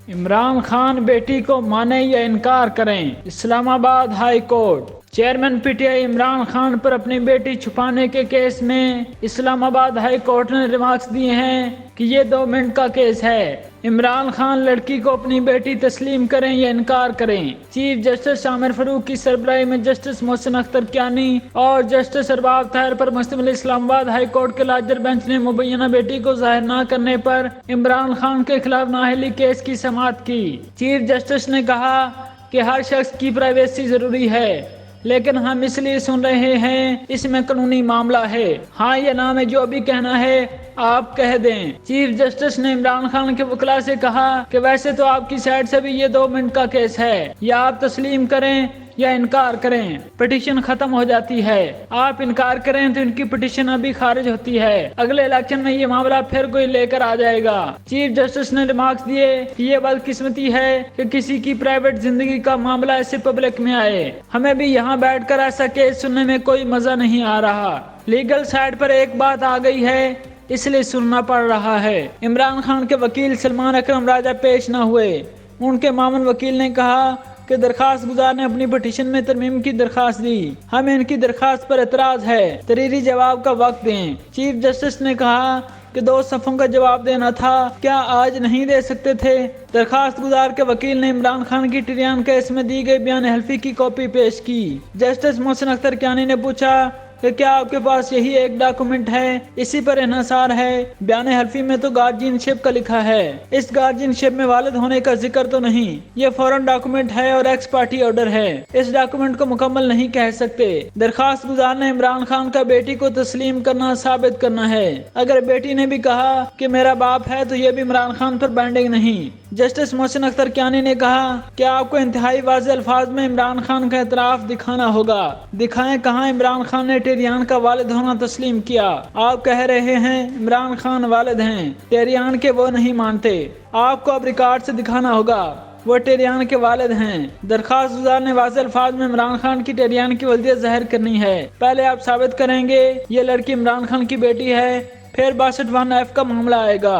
عمران خان بیٹی کو مانیں یا انکار کریں؟ Islamabad high court chairman P T I Imran Khan پر اپنی بیٹی چھپانے کے کیس میں اسلام آباد ہائی کورٹ نے ریمارکس دیے ہیں کہ یہ 2 منٹ کا کیس ہے۔ عمران خان لڑکی کو اپنی بیٹی تسلیم کریں یا انکار کریں۔ چیف جسٹس عامر فاروق کی سربراہی میں جسٹس محسن اختر کیانی اور جسٹس ارباب طاہر پر مشتمل اسلام آباد ہائی کورٹ کے لارجر بینچ نے مبینہ بیٹی کو ظاہر نہ کرنے پر عمران خان کے خلاف نااہلی کیس کی سماعت کی۔ چیف جسٹس نے کہا کہ ہر شخص کی پرائیویسی ضروری ہے، لیکن ہم اس لیے سن رہے ہیں اس میں قانونی معاملہ ہے، ہاں یا نہ میں جو بھی کہنا ہے آپ کہہ دیں۔ چیف جسٹس نے عمران خان کے وکلاء سے کہا کہ ویسے تو آپ کی سائڈ سے بھی یہ 2 منٹ کا کیس ہے، یا آپ تسلیم کریں یا انکار کریں، پٹیشن ختم ہو جاتی ہے۔ آپ انکار کریں تو ان کی پٹیشن ابھی خارج ہوتی ہے، اگلے الیکشن میں یہ معاملہ پھر کوئی لے کر آ جائے گا۔ چیف جسٹس نے ریمارکس دیے کہ یہ بدقسمتی ہے کہ کسی کی پرائیویٹ زندگی کا معاملہ ایسے پبلک میں آئے، ہمیں بھی یہاں بیٹھ کر ایسا کیس سننے میں کوئی مزہ نہیں آ رہا۔ لیگل سائڈ پر ایک بات آ گئی ہے، اس لیے سننا پڑ رہا ہے۔ عمران خان کے وکیل سلمان اکرم راجہ پیش نہ ہوئے۔ ان کے معاون وکیل نے کہا کہ درخواست گزار نے اپنی پٹیشن میں ترمیم کی درخواست دی، ہمیں ان کی درخواست پر اعتراض ہے، تحریری جواب کا وقت دیں۔ چیف جسٹس نے کہا کہ 2 صفحوں کا جواب دینا تھا، کیا آج نہیں دے سکتے تھے؟ درخواست گزار کے وکیل نے عمران خان کی ٹریان کیس میں دی گئی بیان حلفی کی کاپی پیش کی۔ جسٹس محسن اختر کیانی نے پوچھا کہ کیا آپ کے پاس یہی ایک ڈاکومنٹ ہے، اسی پر انحصار ہے؟ بیان حلفی میں تو گارجین شپ کا لکھا ہے، اس گارجین شپ میں والد ہونے کا ذکر تو نہیں، یہ فورن ڈاکومنٹ ہے اور ایکس پارٹی آرڈر ہے، اس ڈاکومنٹ کو مکمل نہیں کہہ سکتے۔ درخواست گزار نے عمران خان کا بیٹی کو تسلیم کرنا ثابت کرنا ہے، اگر بیٹی نے بھی کہا کہ میرا باپ ہے تو یہ بھی عمران خان پر بائنڈنگ نہیں۔ جسٹس محسن اختر کیانی نے کہا کہ آپ کو انتہائی واضح الفاظ میں عمران خان کا اعتراف دکھانا ہوگا، دکھائیں کہاں عمران خان نے ٹیریان کا والد ہونا تسلیم کیا۔ آپ کہہ رہے ہیں عمران خان والد ہیں، ٹیریان کے وہ نہیں مانتے، آپ کو اب ریکارڈ سے دکھانا ہوگا وہ ٹیریان کے والد ہیں۔ درخواست گزار نے واضح الفاظ میں عمران خان کی ٹیریان کی والدیت ظاہر کرنی ہے، پہلے آپ ثابت کریں گے یہ لڑکی عمران خان کی بیٹی ہے، پھر 62(1) کا معاملہ آئے گا۔